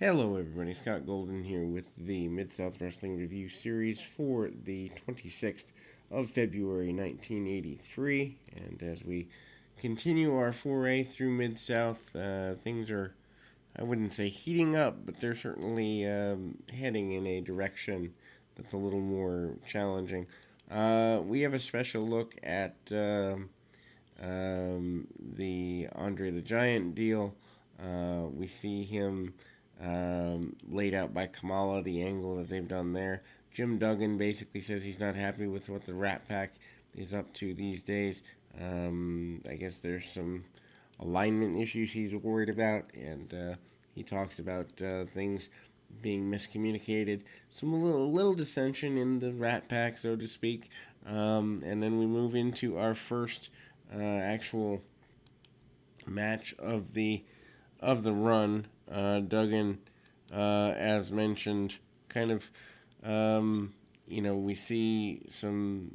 Hello, everybody. Scott Golden here with the Mid-South Wrestling Review Series for the 26th of February, 1983. And as we continue our foray through Mid-South, things are, I wouldn't say heating up, but they're certainly heading in a direction that's a little more challenging. We have a special look at the Andre the Giant deal. We see him laid out by Kamala, the angle that they've done there. Jim Duggan basically says he's not happy with what the Rat Pack is up to these days. I guess there's some alignment issues he's worried about, and he talks about things being miscommunicated. Some little dissension in the Rat Pack, so to speak. And then we move into our first actual match of the run. Duggan, as mentioned, kind of, we see some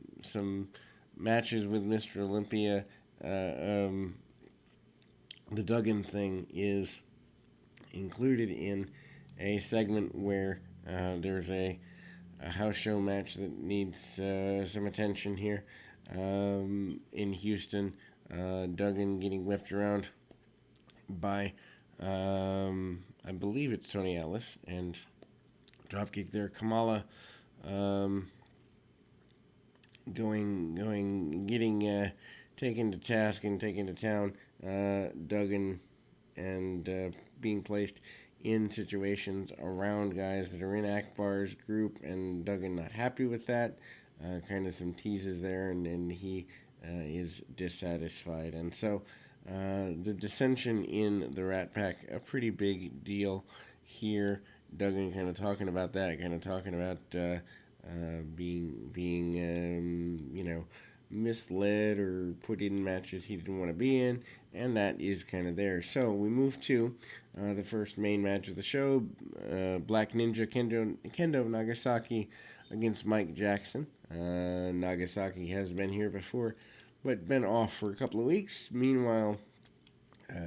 matches with Mr. Olympia. The Duggan thing is included in a segment where there's a house show match that needs some attention here in Houston. Duggan getting whipped around by I believe it's Tony Atlas, and dropkick there. Kamala getting taken to task and taken to town. Duggan and being placed in situations around guys that are in Akbar's group, and Duggan not happy with that. Kind of some teases there, and he is dissatisfied, and so. The dissension in the Rat Pack, a pretty big deal here. Duggan kind of talking about that, kind of talking about being misled or put in matches he didn't want to be in, and that is kind of there. So we move to the first main match of the show, Black Ninja Kendo Nagasaki against Mike Jackson. Nagasaki has been here before, but been off for a couple of weeks. Meanwhile,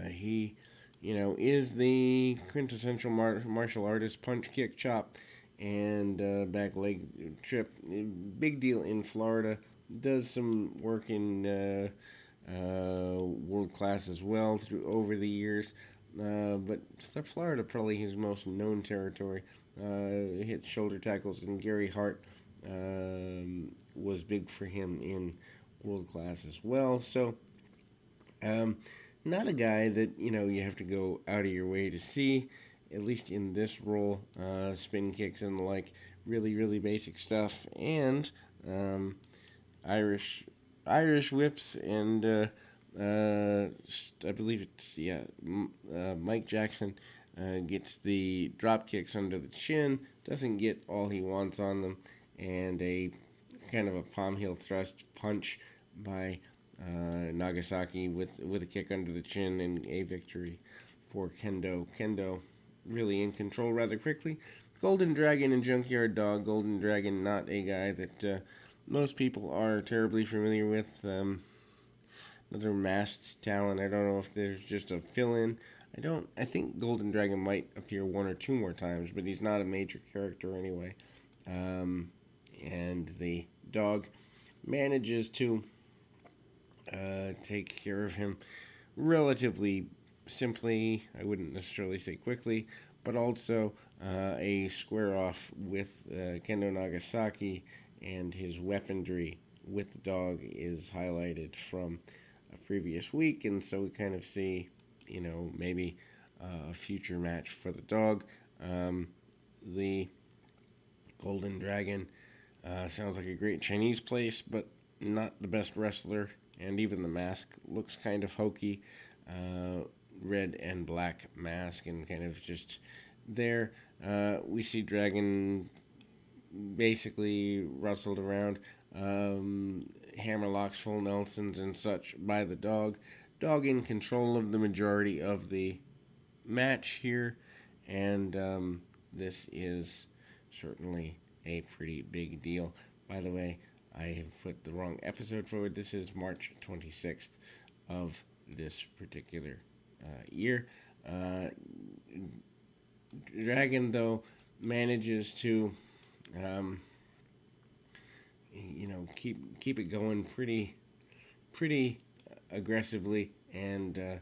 he, is the quintessential martial artist, punch, kick, chop, and back leg trip. Big deal in Florida. Does some work in world class as well over the years. But Florida probably his most known territory. Hit shoulder tackles, and Gary Hart was big for him in world class as well. So, not a guy that you have to go out of your way to see, at least in this role. Spin kicks and the like, really basic stuff, and Irish whips, and I believe it's Mike Jackson gets the drop kicks under the chin, doesn't get all he wants on them, and a kind of a palm heel thrust punch by Nagasaki with a kick under the chin, and a victory for Kendo. Kendo really in control rather quickly. Golden Dragon and Junkyard Dog. Golden Dragon, not a guy that most people are terribly familiar with. Another masked talent. I don't know if there's just a fill-in. I think Golden Dragon might appear one or two more times, but he's not a major character anyway. And the dog manages to take care of him relatively simply. I wouldn't necessarily say quickly, but also a square off with Kendo Nagasaki, and his weaponry with the dog is highlighted from a previous week, and so we kind of see, maybe a future match for the dog. The Golden Dragon sounds like a great Chinese place, but not the best wrestler, and even the mask looks kind of hokey. Red and black mask, and kind of just there. We see Dragon basically rustled around, hammerlocks, full Nelsons, and such by the dog. Dog in control of the majority of the match here, and this is certainly a pretty big deal. By the way, I have put the wrong episode forward. This is March 26th of this particular year. Dragon, though, manages to, um, keep it going pretty aggressively, and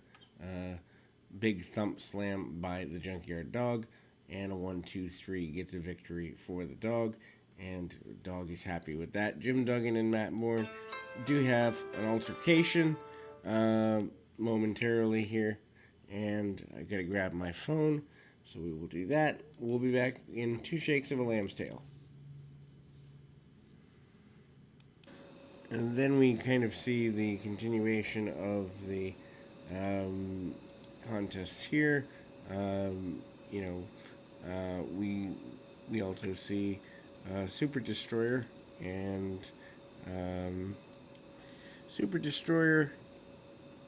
big thump slam by the Junkyard Dog, and a 1-2-3 gets a victory for the dog, and dog is happy with that. Jim Duggan and Matt Bourne do have an altercation momentarily here, and I gotta grab my phone, so we will do that. We'll be back in 2 shakes of a lamb's tail. And then we kind of see the continuation of the contests here. Um, you know, we also see Super Destroyer and um, Super Destroyer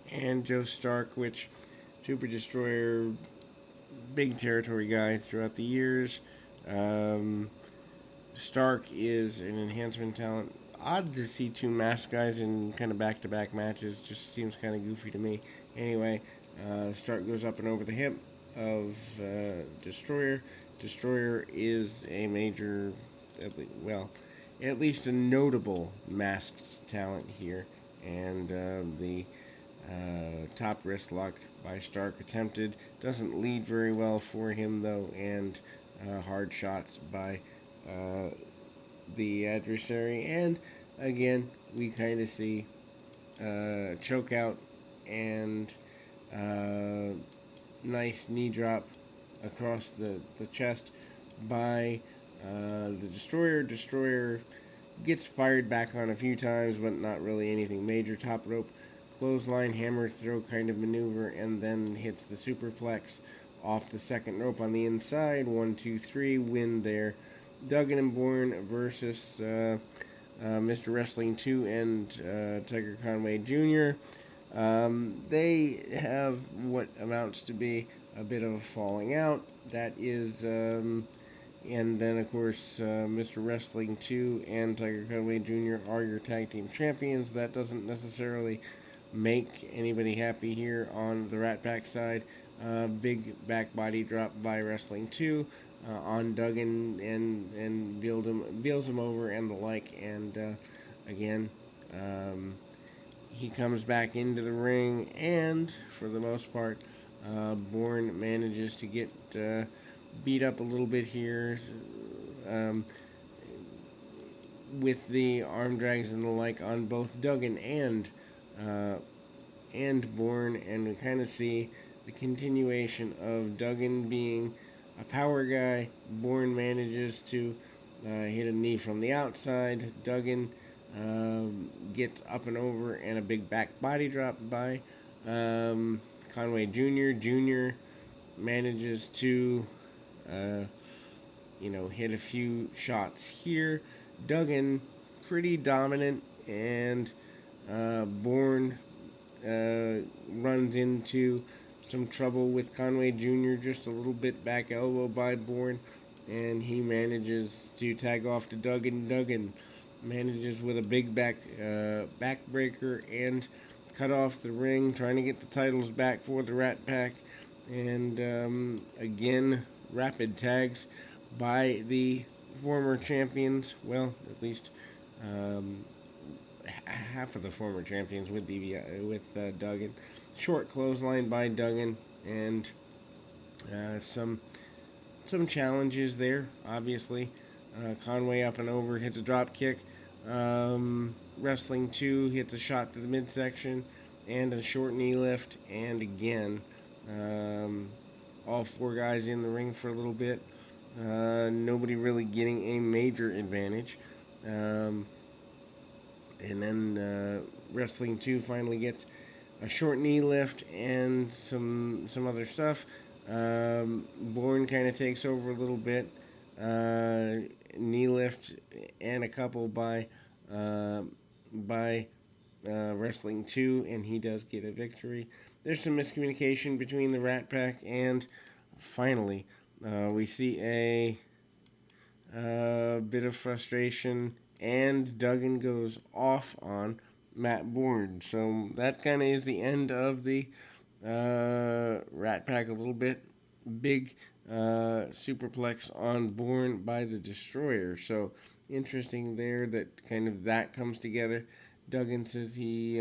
and Joe Stark, which Super Destroyer, big territory guy throughout the years. Um, Stark is an enhancement talent. Odd to see 2 masked guys in kind of back-to-back matches. Just seems kind of goofy to me. Anyway, Stark goes up and over the hip of Destroyer. Destroyer is a major, at least a notable masked talent here. And the top wrist lock by Stark attempted. Doesn't lead very well for him, though, and hard shots by the adversary. And again, we kind of see choke out and nice knee drop across the chest by the Destroyer. Destroyer gets fired back on a few times, but not really anything major. Top rope clothesline hammer throw kind of maneuver, and then hits the superplex off the second rope on the inside. 1-2-3 win there. Duggan and Bourne versus Mr. Wrestling 2 and Tiger Conway Jr. They have what amounts to be a bit of a falling out. That is, and then of course Mr. Wrestling 2 and Tiger Conway Jr. are your tag team champions. That doesn't necessarily make anybody happy here on the Rat Pack side. Big back body drop by Wrestling 2 on Duggan and wheels him over and the like. And again, he comes back into the ring, and for the most part, Bourne manages to get beat up a little bit here with the arm drags and the like on both Duggan and Bourne, and we kind of see the continuation of Duggan being a power guy. Bourne manages to hit a knee from the outside. Duggan gets up and over, and a big back body drop by Conway Jr. Jr. manages to hit a few shots here. Duggan pretty dominant, and Bourne runs into some trouble with Conway Jr. Just a little bit back elbow by Bourne, and he manages to tag off to Duggan. Duggan manages with a big backbreaker and cut off the ring, trying to get the titles back for the Rat Pack. And again, rapid tags by the former champions. Well, at least half of the former champions with Duggan. Short clothesline by Duggan, and some challenges there. Obviously, Conway up and over, hits a drop kick. Wrestling 2 hits a shot to the midsection and a short knee lift. And again, all 4 guys in the ring for a little bit. Nobody really getting a major advantage. And then Wrestling 2 finally gets a short knee lift and some other stuff. Bourne kind of takes over a little bit. Knee lift and a couple by Wrestling 2, and he does get a victory. There's some miscommunication between the Rat Pack, and finally we see a bit of frustration, and Duggan goes off on Matt Bourne. So that kind of is the end of the Rat Pack. A little bit big superplex on Born by the Destroyer. So interesting there that kind of that comes together. Duggan says he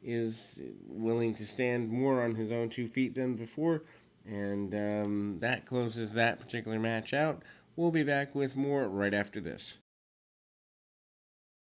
is willing to stand more on his own 2 feet than before, and that closes that particular match out. We'll be back with more right after this.